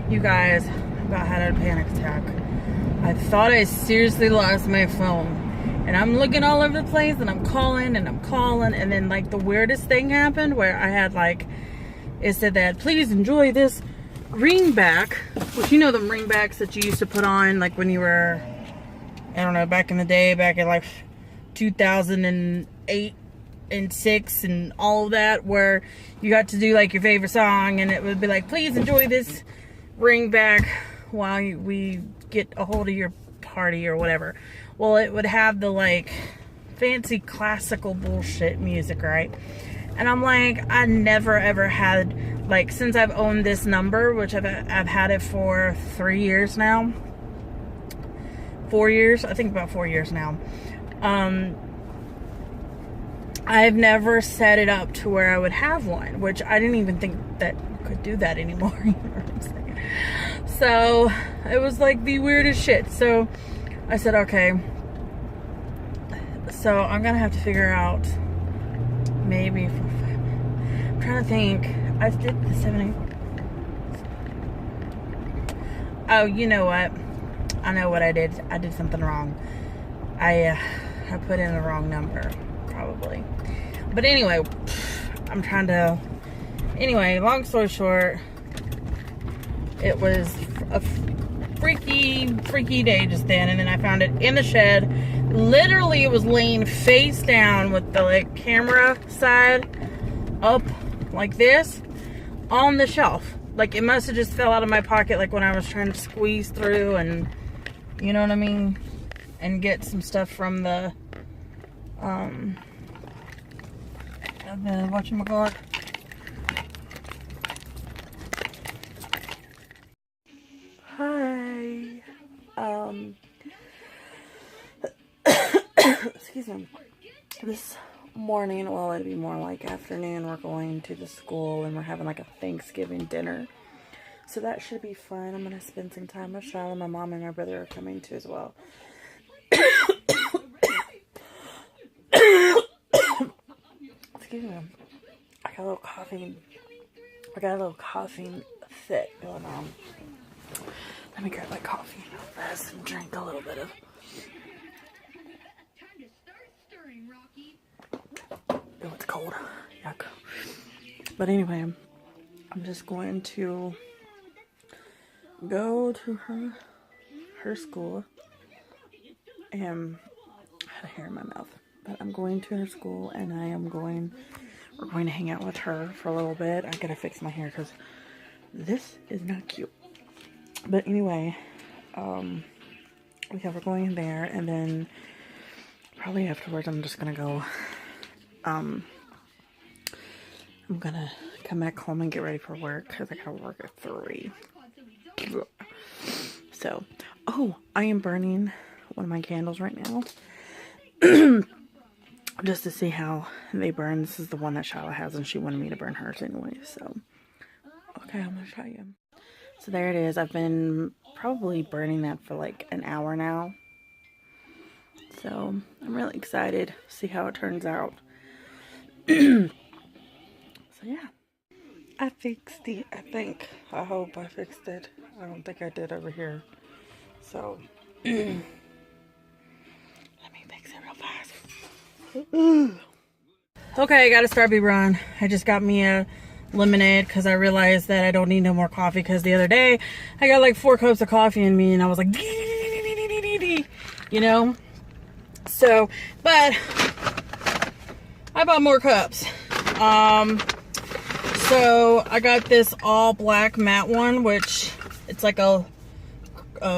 You guys, I about had a panic attack. I thought I seriously lost my phone. And I'm looking all over the place, and I'm calling, and then like the weirdest thing happened where I had like, it said that please enjoy this ringback, which you know the ringbacks that you used to put on like when you were, I don't know, back in the day, back in like 2008 and 6 and all of that, where you got to do like your favorite song and it would be like, please enjoy this ringback while we get a hold of your party or whatever. Well, it would have the like fancy classical bullshit music, right? And I'm like, I never ever had, like, since I've owned this number, which I've had it for 3 years now. 4 years, I think about 4 years now. I've never set it up to where I would have one, which I didn't even think that you could do that anymore. You know what I'm saying? So it was like the weirdest shit. So I said, okay, so I'm gonna have to figure out maybe, I'm trying to think, I did the 7, 8. Oh, you know what? I know what I did. I did something wrong. I put in the wrong number, probably. But anyway, I'm trying to, anyway, long story short, it was a freaky day just then, and then I found it in the shed. Literally, it was laying face down with the like camera side up like this on the shelf. Like, it must have just fell out of my pocket, like when I was trying to squeeze through, and you know what I mean, and get some stuff from the whatchamacallit. Hi. Excuse me. This morning, well, it'd be more like afternoon, we're going to the school and we're having like a Thanksgiving dinner. So that should be fun. I'm going to spend some time with Charlotte. My mom and my brother are coming too as well. Excuse me. I got a little coughing fit going on. Let me grab my coffee real fast and drink a little bit of. Oh, it's cold. Yuck. But anyway, I'm just going to go to her school. And I had a hair in my mouth. But I'm going to her school, and we're going to hang out with her for a little bit. I gotta fix my hair because this is not cute. But anyway, we're going there, and then probably afterwards I'm just gonna go, I'm gonna come back home and get ready for work because I gotta work at 3. So, oh, I am burning one of my candles right now. Just to see how they burn. This is the one that Shala has, and she wanted me to burn hers anyway, so. Okay, I'm gonna show you. So there it is. I've been probably burning that for like an hour now. So, I'm really excited to see how it turns out. So, yeah. I fixed it, I think. I hope I fixed it. I don't think I did over here. So, let me fix it real fast. Okay, I gotta start me run. I just got me a lemonade because I realized that I don't need no more coffee, because the other day I got like 4 cups of coffee in me and I was like, you know? So, but I bought more cups. So I got this all black matte one, which it's like a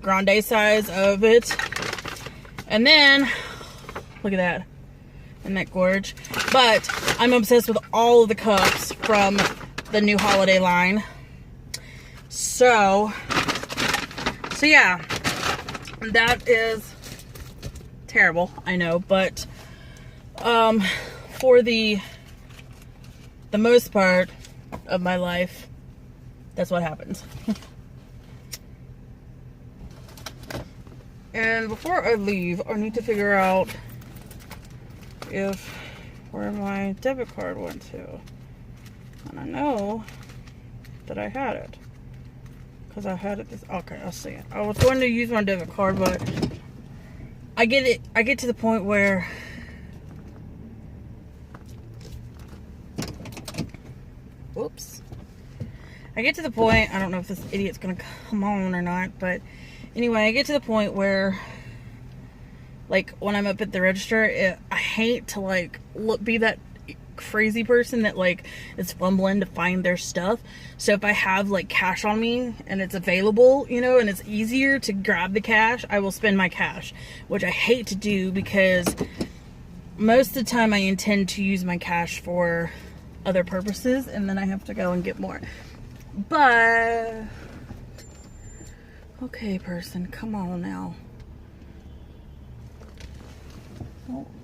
grande size of it. And then, look at that. Isn't that gorge? But I'm obsessed with all of the cups from the new holiday line. So yeah, that is terrible, I know, but for the most part of my life, that's what happens. And before I leave, I need to figure out where my debit card went to. And I know that I had it. because I had it this. Okay, I see it. I was going to use my debit card, but I get to the point where whoops. I get to the point, I don't know if this idiot's gonna come on or not, but anyway, I get to the point where, like, when I'm up at the register, I hate to, like, be that crazy person that, like, is fumbling to find their stuff. So if I have, like, cash on me and it's available, you know, and it's easier to grab the cash, I will spend my cash, which I hate to do because most of the time I intend to use my cash for other purposes, and then I have to go and get more. But okay, person, come on now.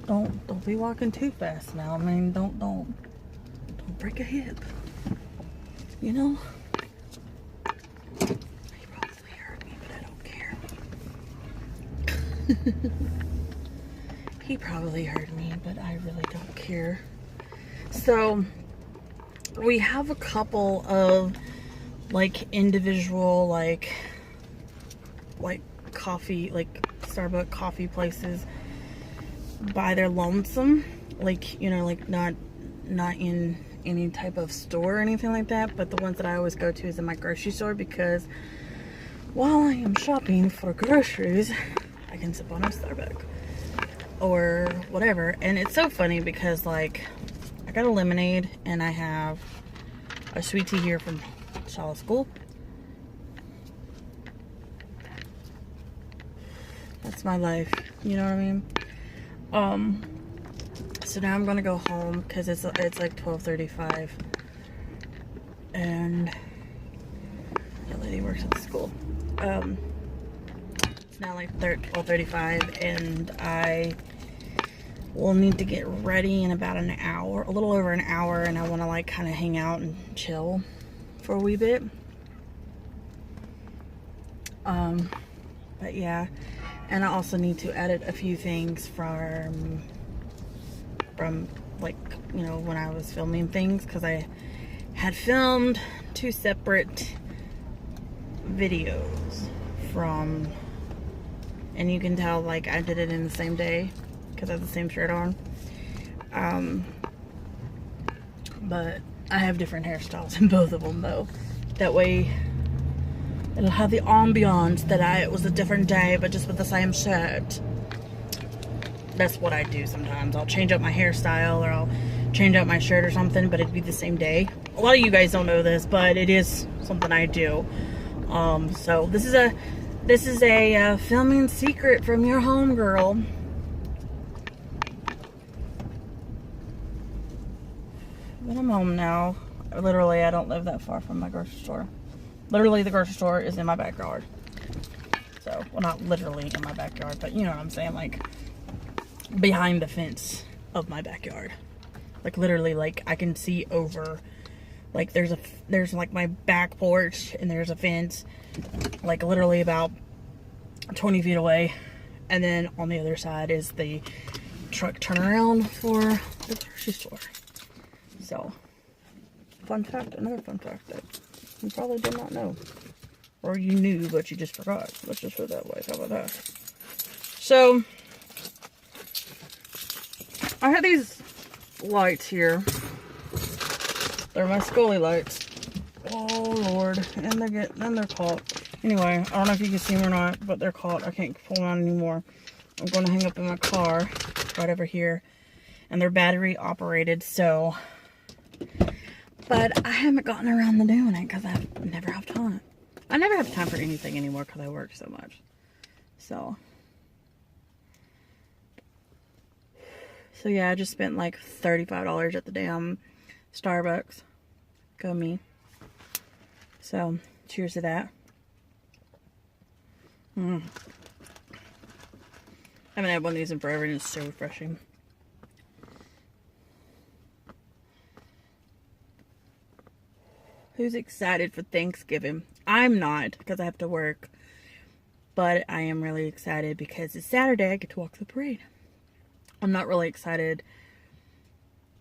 Don't be walking too fast now. I mean, don't break a hip. You know? He probably heard me, but I don't care. He probably heard me, but I really don't care. So we have a couple of, like, individual, like coffee, like Starbucks coffee places by their lonesome, like, you know, like not in any type of store or anything like that, but the ones that I always go to is in my grocery store, because while I am shopping for groceries, I can sip on a Starbucks or whatever. And it's so funny because, like, I got a lemonade and I have a sweet tea here from Charlotte School. That's my life, you know what I mean? So now I'm gonna go home because it's like 12:35, and the lady works at the school. It's now like 12:35, and I will need to get ready in about an hour, a little over an hour, and I want to, like, kind of hang out and chill for a wee bit. But yeah, and I also need to edit a few things from like, you know, when I was filming things, because I had filmed 2 separate videos from, and you can tell, like, I did it in the same day because I have the same shirt on. But I have different hairstyles in both of them, though. That way it'll have the ambiance that it was a different day, but just with the same shirt. That's what I do sometimes. I'll change up my hairstyle, or I'll change out my shirt or something, but it'd be the same day. A lot of you guys don't know this, but it is something I do. So this is a filming secret from your homegirl. But I'm home now. Literally, I don't live that far from my grocery store. Literally, the grocery store is in my backyard. So, well, not literally in my backyard, but you know what I'm saying, like, behind the fence of my backyard. Like, literally, like, I can see over, like, there's like my back porch, and there's a fence, like, literally about 20 feet away, and then on the other side is the truck turnaround for the grocery store. So, fun fact, another fun fact that you probably did not know, or you knew but you just forgot. Let's just put it that way. How about that? So I had these lights here. They're my Scully lights. Oh Lord, and they're caught. Anyway, I don't know if you can see them or not, but they're caught. I can't pull them out anymore. I'm going to hang up in my car right over here, and they're battery operated. So, but I haven't gotten around to doing it because I never have time. I never have time for anything anymore because I work so much. So yeah, I just spent like $35 at the damn Starbucks. Go me. So, cheers to that. I haven't had one of these in forever, and it's so refreshing. Who's excited for Thanksgiving? I'm not, because I have to work. But I am really excited because it's Saturday. I get to walk the parade. I'm not really excited.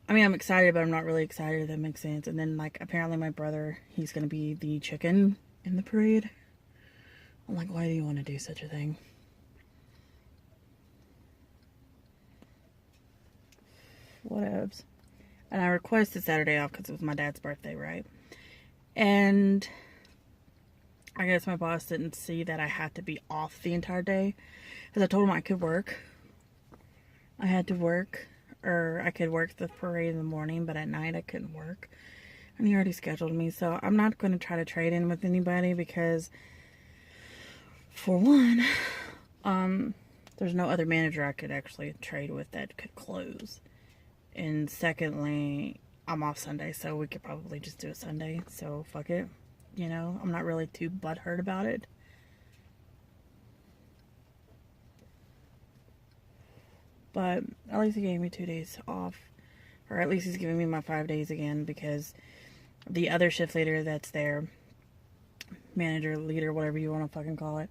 I mean, I'm excited, but I'm not really excited, if that makes sense. And then, like, apparently my brother, he's going to be the chicken in the parade. I'm like, why do you want to do such a thing? Whatevs. And I requested Saturday off because it was my dad's birthday, right? And I guess my boss didn't see that I had to be off the entire day. Because I told him I could work. I had to work. Or I could work the parade in the morning, but at night I couldn't work. And he already scheduled me. So I'm not going to try to trade in with anybody because, for one, there's no other manager I could actually trade with that could close. And secondly, I'm off Sunday, so we could probably just do a Sunday. So fuck it. You know, I'm not really too butthurt about it. But at least he gave me 2 days off. Or at least he's giving me my 5 days again, because the other shift leader that's there, manager, leader, whatever you want to fucking call it,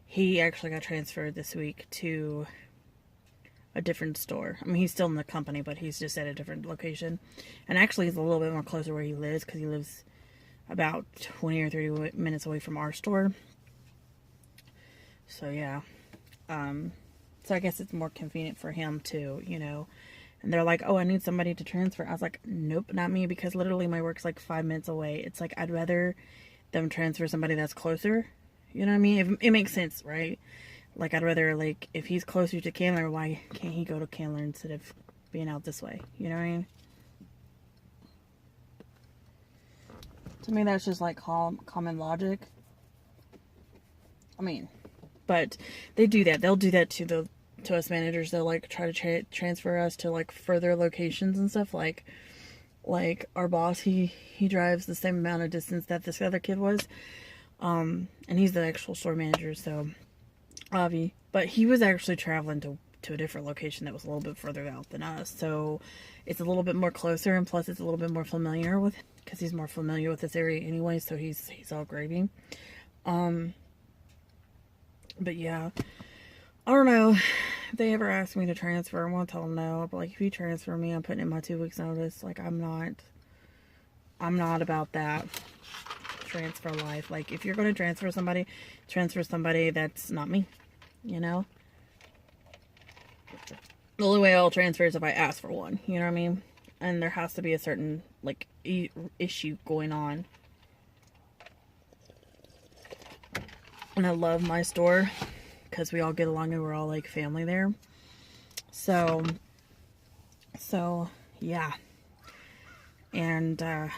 he actually got transferred this week to a different store. I mean, he's still in the company, but he's just at a different location. And actually, he's a little bit more closer where he lives, because he lives about 20 or 30 minutes away from our store. So, yeah. So, I guess it's more convenient for him, too, you know. And they're like, oh, I need somebody to transfer. I was like, nope, not me, because literally my work's like 5 minutes away. It's like, I'd rather them transfer somebody that's closer. You know what I mean? It makes sense, right? Like, I'd rather, like, if he's closer to Candler, why can't he go to Candler instead of being out this way? You know what I mean? To me, that's just, like, common logic. I mean, but they do that. They'll do that to us managers. They'll, like, try to transfer us to, like, further locations and stuff. Like our boss, he drives the same amount of distance that this other kid was. And he's the actual store manager, so... Avi, but he was actually traveling to a different location that was a little bit further out than us, so it's a little bit more closer, and plus it's a little bit more familiar with, because he's more familiar with this area anyway, so he's all gravy. But yeah, I don't know if they ever ask me to transfer. I'm gonna tell them no, but like, if you transfer me, I'm putting in my 2 weeks notice. Like, I'm not about that transfer life. Like, if you're gonna transfer somebody that's not me. You know? The only way I'll transfer is if I ask for one. You know what I mean? And there has to be a certain, like, issue going on. And I love my store, because we all get along and we're all, like, family there. So, yeah. And, I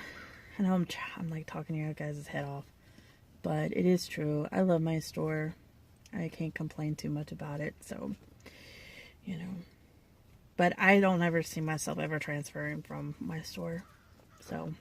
know I'm like, talking your guys' head off. But it is true. I love my store. I can't complain too much about it, so, you know. But I don't ever see myself ever transferring from my store, so...